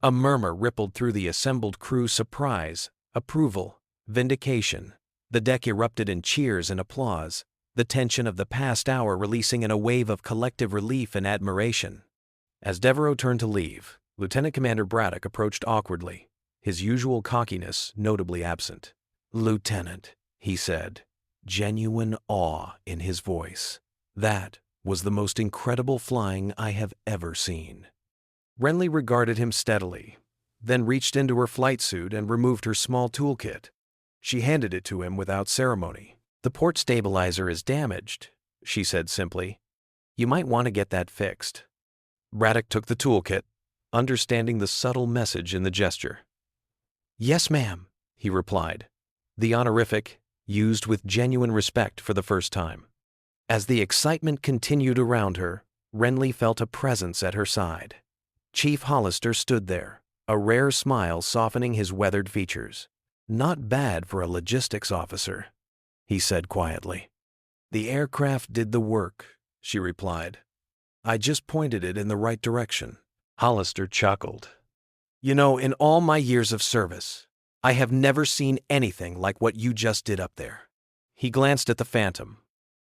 A murmur rippled through the assembled crew: surprise, approval, vindication. The deck erupted in cheers and applause, the tension of the past hour releasing in a wave of collective relief and admiration. As Devereaux turned to leave, Lieutenant Commander Braddock approached awkwardly, his usual cockiness notably absent. "Lieutenant," he said, genuine awe in his voice. "That was the most incredible flying I have ever seen." Renly regarded him steadily, then reached into her flight suit and removed her small toolkit. She handed it to him without ceremony. "The port stabilizer is damaged," she said simply. "You might want to get that fixed." Braddock took the toolkit, understanding the subtle message in the gesture. "Yes, ma'am," he replied, the honorific used with genuine respect for the first time. As the excitement continued around her, Renly felt a presence at her side. Chief Hollister stood there, a rare smile softening his weathered features. "Not bad for a logistics officer," he said quietly. "The aircraft did the work," she replied. "I just pointed it in the right direction." Hollister chuckled. "You know, in all my years of service, I have never seen anything like what you just did up there." He glanced at the Phantom,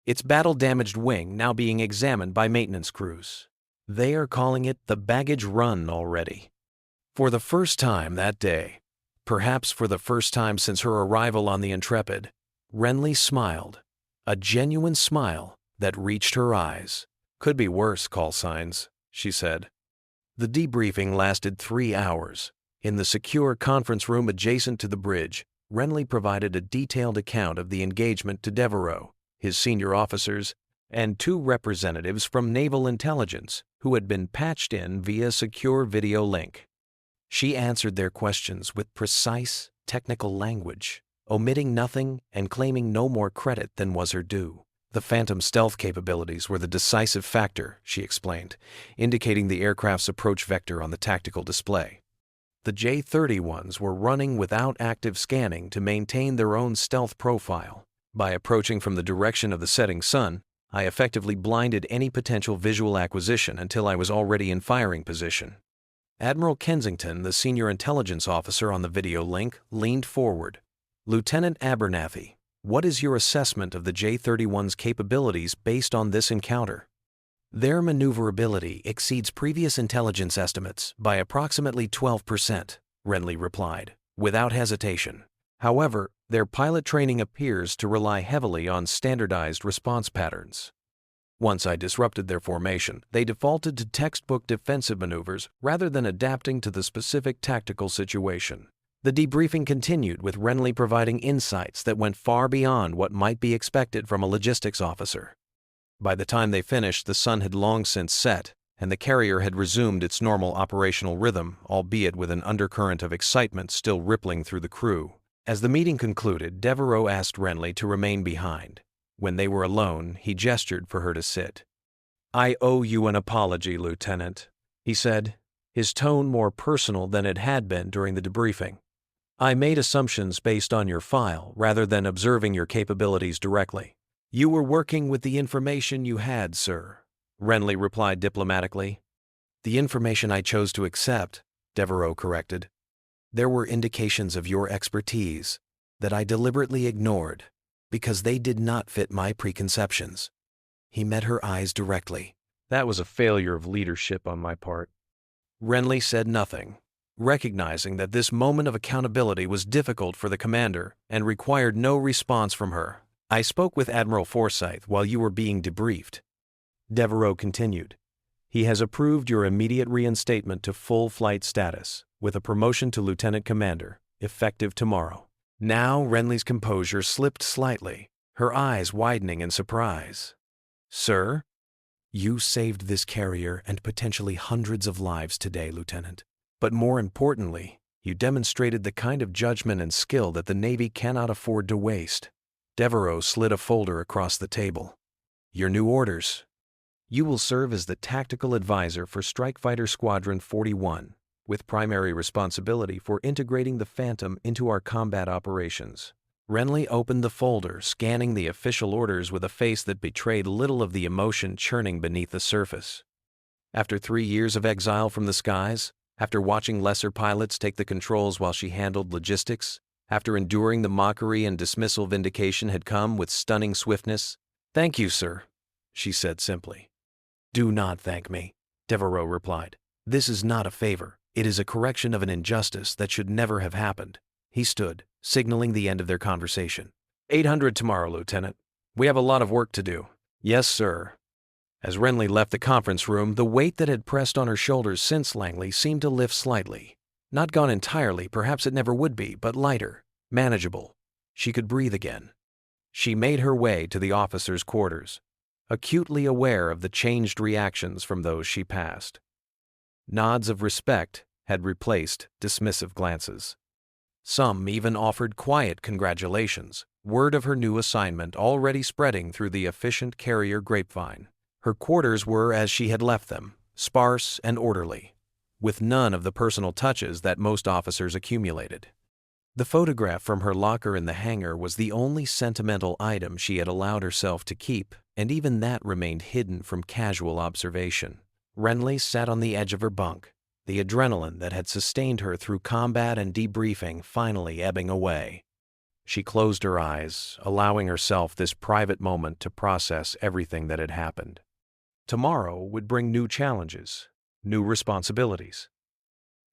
its battle-damaged wing now being examined by maintenance crews. "They are calling it the baggage run already." For the first time that day, perhaps for the first time since her arrival on the Intrepid, Renly smiled, a genuine smile that reached her eyes. "Could be worse, call signs," she said. The debriefing lasted 3 hours. In the secure conference room adjacent to the bridge, Renly provided a detailed account of the engagement to Devereaux, his senior officers, and 2 representatives from Naval Intelligence who had been patched in via secure video link. She answered their questions with precise, technical language, omitting nothing and claiming no more credit than was her due. The Phantom stealth capabilities were the decisive factor, she explained, indicating the aircraft's approach vector on the tactical display. The J-31s were running without active scanning to maintain their own stealth profile. By approaching from the direction of the setting sun, I effectively blinded any potential visual acquisition until I was already in firing position. Admiral Kensington, the senior intelligence officer on the video link, leaned forward. "Lieutenant Abernathy, what is your assessment of the J-31's capabilities based on this encounter?" "Their maneuverability exceeds previous intelligence estimates by approximately 12%, Renly replied, without hesitation. "However, their pilot training appears to rely heavily on standardized response patterns. Once I disrupted their formation, they defaulted to textbook defensive maneuvers rather than adapting to the specific tactical situation." The debriefing continued with Renly providing insights that went far beyond what might be expected from a logistics officer. By the time they finished, the sun had long since set, and the carrier had resumed its normal operational rhythm, albeit with an undercurrent of excitement still rippling through the crew. As the meeting concluded, Devereaux asked Renly to remain behind. When they were alone, he gestured for her to sit. "I owe you an apology, Lieutenant," he said, his tone more personal than it had been during the debriefing. "I made assumptions based on your file rather than observing your capabilities directly." "You were working with the information you had, sir," Renly replied diplomatically. "The information I chose to accept," Devereaux corrected. "There were indications of your expertise that I deliberately ignored because they did not fit my preconceptions." He met her eyes directly. "That was a failure of leadership on my part." Renly said nothing, recognizing that this moment of accountability was difficult for the commander and required no response from her. "I spoke with Admiral Forsyth while you were being debriefed," Devereaux continued. "He has approved your immediate reinstatement to full flight status, with a promotion to lieutenant commander, effective tomorrow." Now Renly's composure slipped slightly, her eyes widening in surprise. "Sir?" "You saved this carrier and potentially hundreds of lives today, Lieutenant. But more importantly, you demonstrated the kind of judgment and skill that the Navy cannot afford to waste." Devereaux slid a folder across the table. "Your new orders. You will serve as the tactical advisor for Strike Fighter Squadron 41, with primary responsibility for integrating the Phantom into our combat operations. Renly opened the folder, scanning the official orders with a face that betrayed little of the emotion churning beneath the surface. After 3 years of exile from the skies, after watching lesser pilots take the controls while she handled logistics, after enduring the mockery and dismissal, vindication had come with stunning swiftness. "Thank you, sir," she said simply. "Do not thank me," Devereaux replied. "This is not a favor. It is a correction of an injustice that should never have happened." He stood, signaling the end of their conversation. 800 tomorrow, Lieutenant. We have a lot of work to do." "Yes, sir." As Renly left the conference room, the weight that had pressed on her shoulders since Langley seemed to lift slightly. Not gone entirely, perhaps it never would be, but lighter, manageable. She could breathe again. She made her way to the officers' quarters, acutely aware of the changed reactions from those she passed. Nods of respect had replaced dismissive glances. Some even offered quiet congratulations, word of her new assignment already spreading through the efficient carrier grapevine. Her quarters were as she had left them, sparse and orderly, with none of the personal touches that most officers accumulated. The photograph from her locker in the hangar was the only sentimental item she had allowed herself to keep, and even that remained hidden from casual observation. Renly sat on the edge of her bunk, the adrenaline that had sustained her through combat and debriefing finally ebbing away. She closed her eyes, allowing herself this private moment to process everything that had happened. Tomorrow would bring new challenges, new responsibilities.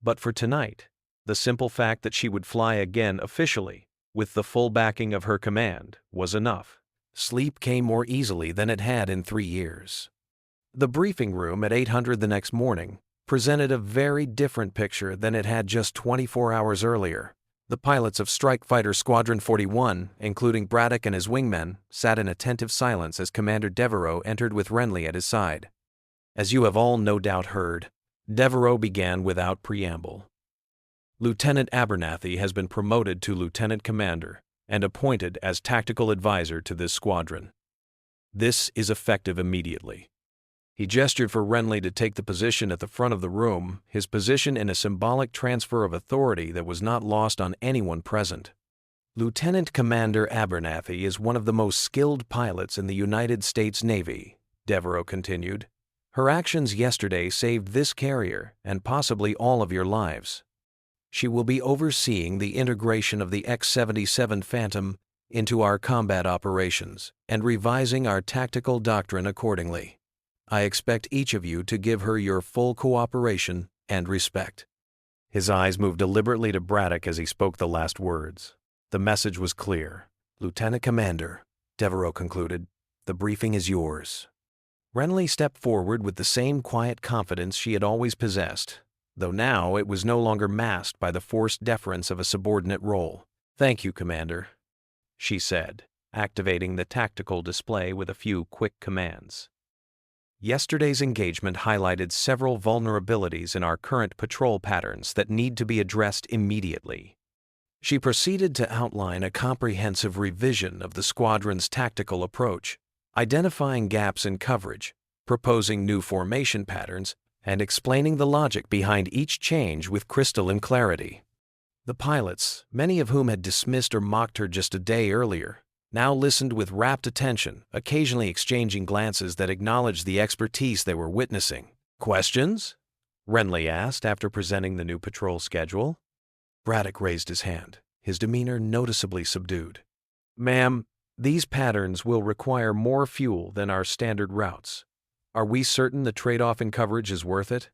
But for tonight, the simple fact that she would fly again officially, with the full backing of her command, was enough. Sleep came more easily than it had in 3 years. The briefing room at 800 the next morning presented a very different picture than it had just 24 hours earlier. The pilots of Strike Fighter Squadron 41, including Braddock and his wingmen, sat in attentive silence as Commander Devereaux entered with Renly at his side. As you have all no doubt heard, Devereaux began without preamble. Lieutenant Abernathy has been promoted to Lieutenant Commander and appointed as tactical advisor to this squadron. This is effective immediately. He gestured for Renly to take the position at the front of the room, his position in a symbolic transfer of authority that was not lost on anyone present. Lieutenant Commander Abernathy is one of the most skilled pilots in the United States Navy, Devereaux continued. Her actions yesterday saved this carrier and possibly all of your lives. She will be overseeing the integration of the X-77 Phantom into our combat operations and revising our tactical doctrine accordingly. I expect each of you to give her your full cooperation and respect." His eyes moved deliberately to Braddock as he spoke the last words. The message was clear. "Lieutenant Commander," Devereaux concluded, "the briefing is yours." Renly stepped forward with the same quiet confidence she had always possessed, though now it was no longer masked by the forced deference of a subordinate role. "Thank you, Commander," she said, activating the tactical display with a few quick commands. Yesterday's engagement highlighted several vulnerabilities in our current patrol patterns that need to be addressed immediately. She proceeded to outline a comprehensive revision of the squadron's tactical approach, identifying gaps in coverage, proposing new formation patterns, and explaining the logic behind each change with crystalline clarity. The pilots, many of whom had dismissed or mocked her just a day earlier, now listened with rapt attention, occasionally exchanging glances that acknowledged the expertise they were witnessing. "Questions?" Renly asked after presenting the new patrol schedule. Braddock raised his hand, his demeanor noticeably subdued. "Ma'am, these patterns will require more fuel than our standard routes. Are we certain the trade-off in coverage is worth it?"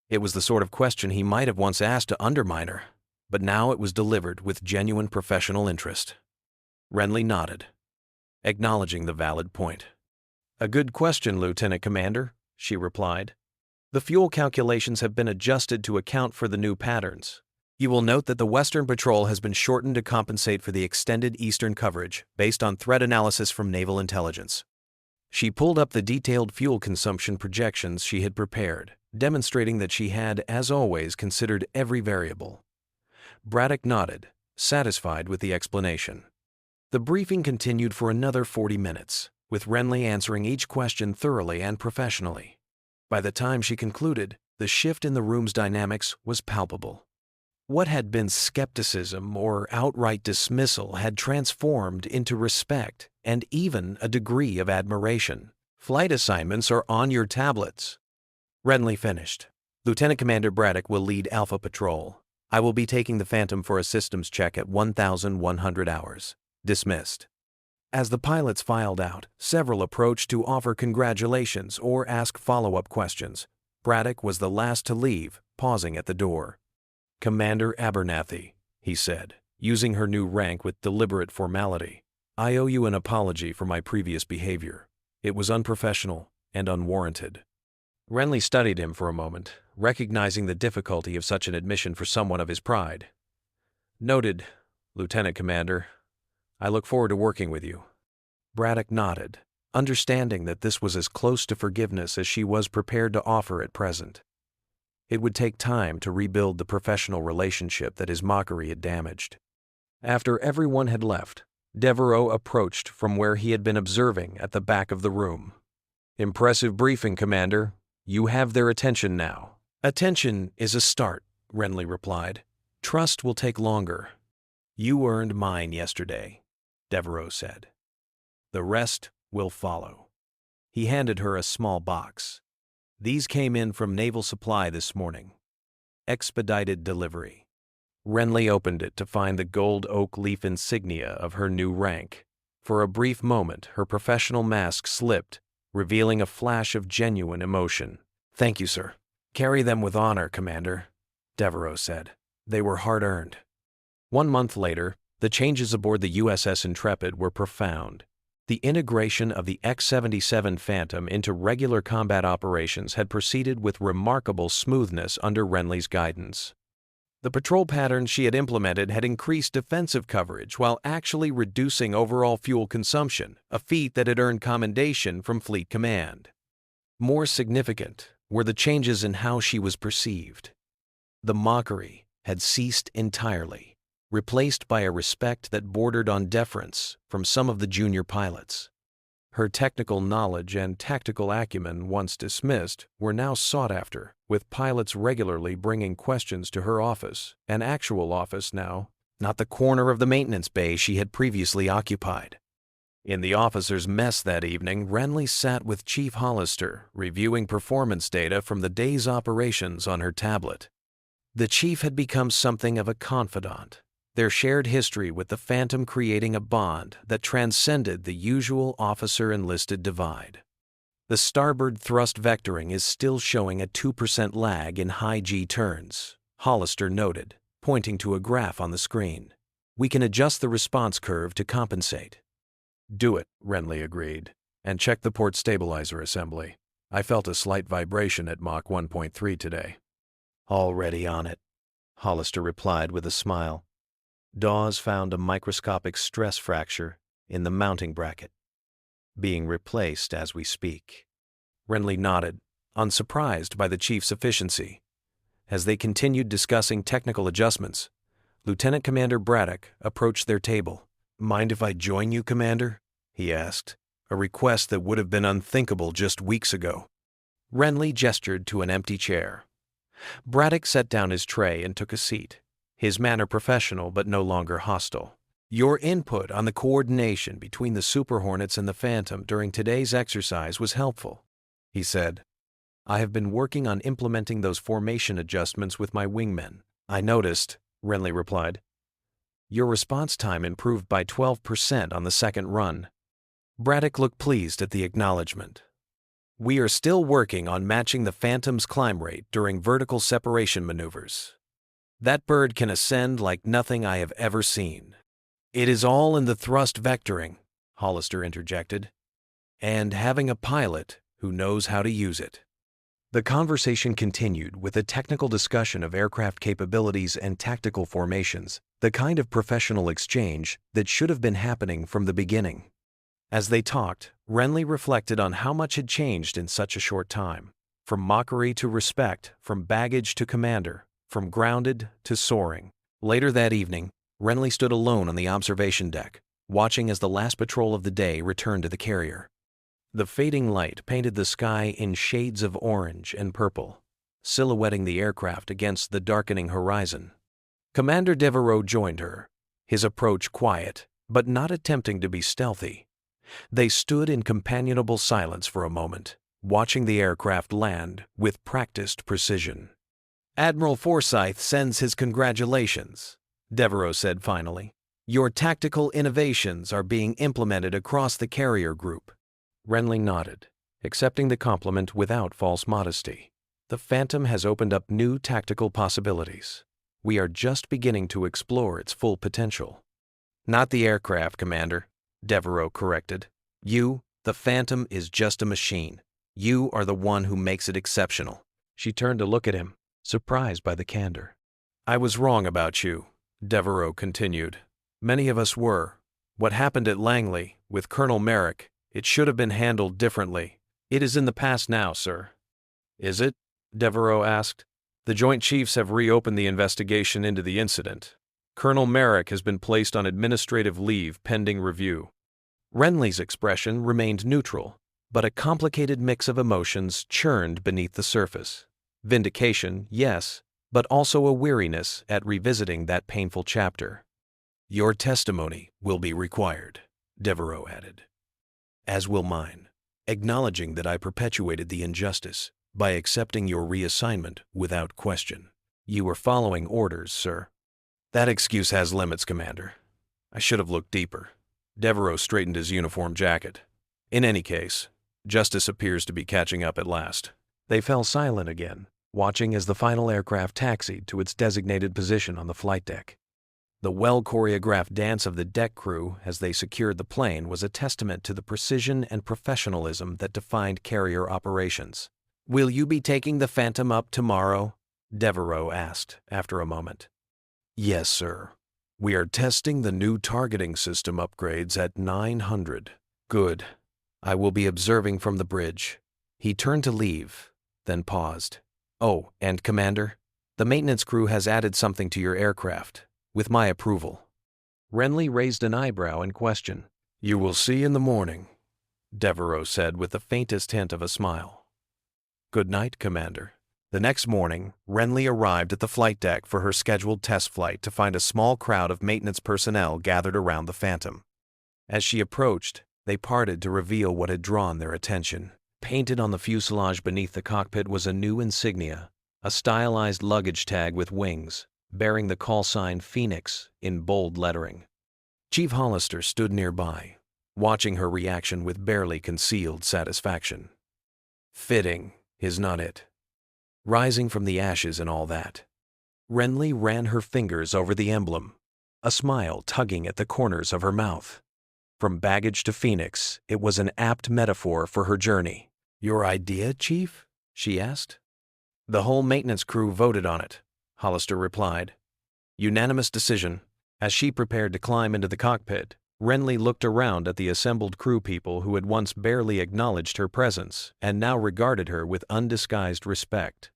It was the sort of question he might have once asked to undermine her, but now it was delivered with genuine professional interest. Renly nodded, acknowledging the valid point. "A good question, Lieutenant Commander," she replied. "The fuel calculations have been adjusted to account for the new patterns. You will note that the Western Patrol has been shortened to compensate for the extended Eastern coverage based on threat analysis from Naval Intelligence." She pulled up the detailed fuel consumption projections she had prepared, demonstrating that she had, as always, considered every variable. Braddock nodded, satisfied with the explanation. The briefing continued for another 40 minutes, with Renly answering each question thoroughly and professionally. By the time she concluded, the shift in the room's dynamics was palpable. What had been skepticism or outright dismissal had transformed into respect and even a degree of admiration. Flight assignments are on your tablets. Renly finished. Lieutenant Commander Braddock will lead Alpha Patrol. I will be taking the Phantom for a systems check at 1,100 hours. Dismissed. As the pilots filed out, several approached to offer congratulations or ask follow-up questions. Braddock was the last to leave, pausing at the door. "Commander Abernathy," he said, using her new rank with deliberate formality, "I owe you an apology for my previous behavior. It was unprofessional and unwarranted." Renly studied him for a moment, recognizing the difficulty of such an admission for someone of his pride. "Noted, Lieutenant Commander. I look forward to working with you." Braddock nodded, understanding that this was as close to forgiveness as she was prepared to offer at present. It would take time to rebuild the professional relationship that his mockery had damaged. After everyone had left, Devereaux approached from where he had been observing at the back of the room. "Impressive briefing, Commander. You have their attention now." "Attention is a start," Renly replied. "Trust will take longer." "You earned mine yesterday," Devereaux said. "The rest will follow." He handed her a small box. "These came in from Naval Supply this morning. Expedited delivery." Renly opened it to find the gold oak leaf insignia of her new rank. For a brief moment, her professional mask slipped, revealing a flash of genuine emotion. "Thank you, sir." "Carry them with honor, Commander," Devereaux said. "They were hard-earned." 1 month later, the changes aboard the USS Intrepid were profound. The integration of the X-77 Phantom into regular combat operations had proceeded with remarkable smoothness under Renly's guidance. The patrol patterns she had implemented had increased defensive coverage while actually reducing overall fuel consumption, a feat that had earned commendation from Fleet Command. More significant were the changes in how she was perceived. The mockery had ceased entirely, replaced by a respect that bordered on deference from some of the junior pilots. Her technical knowledge and tactical acumen, once dismissed, were now sought after, with pilots regularly bringing questions to her office, an actual office now, not the corner of the maintenance bay she had previously occupied. In the officers' mess that evening, Renly sat with Chief Hollister, reviewing performance data from the day's operations on her tablet. The chief had become something of a confidant, their shared history with the Phantom creating a bond that transcended the usual officer-enlisted divide. The starboard thrust vectoring is still showing a 2% lag in high G turns, Hollister noted, pointing to a graph on the screen. "We can adjust the response curve to compensate." "Do it," Renly agreed, "and check the port stabilizer assembly. I felt a slight vibration at Mach 1.3 today." "Already on it," Hollister replied with a smile. Dawes found a microscopic stress fracture in the mounting bracket, being replaced as we speak. Renly nodded, unsurprised by the chief's efficiency. As they continued discussing technical adjustments, Lieutenant Commander Braddock approached their table. "Mind if I join you, Commander?" he asked, a request that would have been unthinkable just weeks ago. Renly gestured to an empty chair. Braddock set down his tray and took a seat, his manner professional but no longer hostile. "Your input on the coordination between the Super Hornets and the Phantom during today's exercise was helpful," he said. "I have been working on implementing those formation adjustments with my wingmen." "I noticed," Renly replied. "Your response time improved by 12% on the second run." Braddock looked pleased at the acknowledgement. "We are still working on matching the Phantom's climb rate during vertical separation maneuvers. That bird can ascend like nothing I have ever seen." "It is all in the thrust vectoring," Hollister interjected, "and having a pilot who knows how to use it." The conversation continued with a technical discussion of aircraft capabilities and tactical formations, the kind of professional exchange that should have been happening from the beginning. As they talked, Renly reflected on how much had changed in such a short time, from mockery to respect, from baggage to commander, from grounded to soaring. Later that evening, Renly stood alone on the observation deck, watching as the last patrol of the day returned to the carrier. The fading light painted the sky in shades of orange and purple, silhouetting the aircraft against the darkening horizon. Commander Devereaux joined her, his approach quiet, but not attempting to be stealthy. They stood in companionable silence for a moment, watching the aircraft land with practiced precision. "Admiral Forsyth sends his congratulations," Devereaux said finally. "Your tactical innovations are being implemented across the carrier group." Renly nodded, accepting the compliment without false modesty. "The Phantom has opened up new tactical possibilities. We are just beginning to explore its full potential." "Not the aircraft, Commander," Devereaux corrected. The Phantom is just a machine. You are the one who makes it exceptional." She turned to look at him, surprised by the candor. "I was wrong about you," Devereaux continued. "Many of us were. What happened at Langley, with Colonel Merrick, it should have been handled differently. It is in the past now, sir." "Is it?" Devereaux asked. "The Joint Chiefs have reopened the investigation into the incident. Colonel Merrick has been placed on administrative leave pending review." Renly's expression remained neutral, but a complicated mix of emotions churned beneath the surface. Vindication, yes, but also a weariness at revisiting that painful chapter. "Your testimony will be required," Devereaux added. "As will mine, acknowledging that I perpetuated the injustice by accepting your reassignment without question." "You were following orders, sir." "That excuse has limits, Commander. I should have looked deeper." Devereaux straightened his uniform jacket. "In any case, justice appears to be catching up at last." They fell silent again, watching as the final aircraft taxied to its designated position on the flight deck. The well-choreographed dance of the deck crew as they secured the plane was a testament to the precision and professionalism that defined carrier operations. "Will you be taking the Phantom up tomorrow?" Devereaux asked after a moment. "Yes, sir. We are testing the new targeting system upgrades at 900. "Good. I will be observing from the bridge." He turned to leave, then paused. "Oh, and Commander, the maintenance crew has added something to your aircraft, with my approval." Renly raised an eyebrow in question. "You will see in the morning," Devereaux said with the faintest hint of a smile. "Good night, Commander." The next morning, Renly arrived at the flight deck for her scheduled test flight to find a small crowd of maintenance personnel gathered around the Phantom. As she approached, they parted to reveal what had drawn their attention. Painted on the fuselage beneath the cockpit was a new insignia, a stylized luggage tag with wings, bearing the call sign Phoenix in bold lettering. Chief Hollister stood nearby, watching her reaction with barely concealed satisfaction. "Fitting, is not it? Rising from the ashes and all that." Renly ran her fingers over the emblem, a smile tugging at the corners of her mouth. From baggage to Phoenix, it was an apt metaphor for her journey. "Your idea, Chief?" she asked. "The whole maintenance crew voted on it," Hollister replied. "Unanimous decision." As she prepared to climb into the cockpit, Renly looked around at the assembled crew people who had once barely acknowledged her presence and now regarded her with undisguised respect.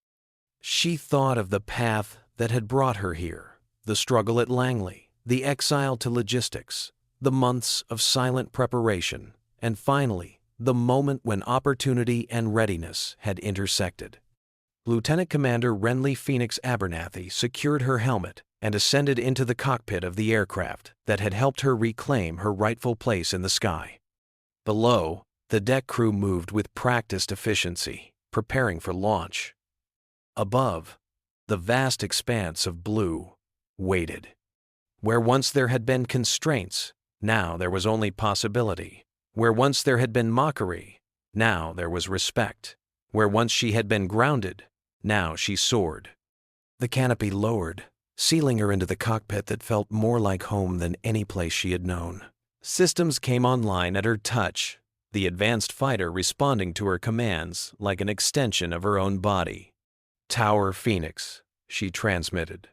She thought of the path that had brought her here, the struggle at Langley, the exile to logistics, the months of silent preparation, and finally, the moment when opportunity and readiness had intersected. Lieutenant Commander Renly Phoenix Abernathy secured her helmet and ascended into the cockpit of the aircraft that had helped her reclaim her rightful place in the sky. Below, the deck crew moved with practiced efficiency, preparing for launch. Above, the vast expanse of blue waited. Where once there had been constraints, now there was only possibility. Where once there had been mockery, now there was respect. Where once she had been grounded, now she soared. The canopy lowered, sealing her into the cockpit that felt more like home than any place she had known. Systems came online at her touch, the advanced fighter responding to her commands like an extension of her own body. "Tower Phoenix," she transmitted.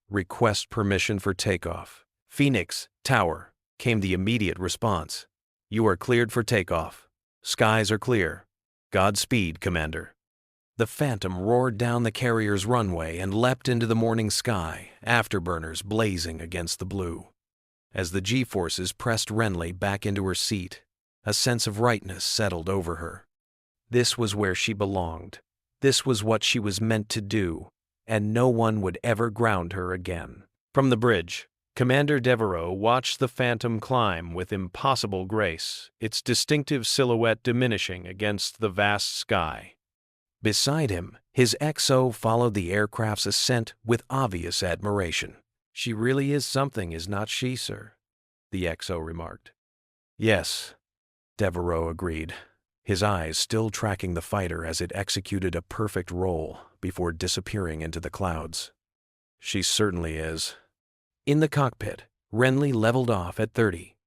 "Request permission for takeoff." "Phoenix, Tower," came the immediate response. "You are cleared for takeoff. Skies are clear. Godspeed, Commander." The Phantom roared down the carrier's runway and leapt into the morning sky, afterburners blazing against the blue. As the G-forces pressed Renly back into her seat, a sense of rightness settled over her. This was where she belonged. This was what she was meant to do, and no one would ever ground her again. From the bridge, Commander Devereaux watched the Phantom climb with impossible grace, its distinctive silhouette diminishing against the vast sky. Beside him, his XO followed the aircraft's ascent with obvious admiration. "She really is something, is not she, sir?" the XO remarked. "Yes," Devereaux agreed, his eyes still tracking the fighter as it executed a perfect roll before disappearing into the clouds. "She certainly is." In the cockpit, Renly leveled off at 30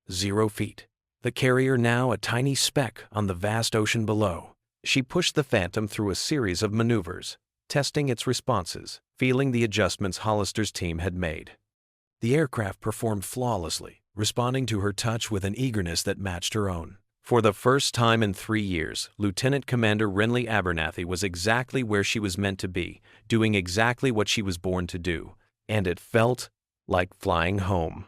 feet, the carrier now a tiny speck on the vast ocean below. She pushed the Phantom through a series of maneuvers, testing its responses, feeling the adjustments Hollister's team had made. The aircraft performed flawlessly, responding to her touch with an eagerness that matched her own. For the first time in 3 years, Lieutenant Commander Renly Abernathy was exactly where she was meant to be, doing exactly what she was born to do, and it felt like flying home.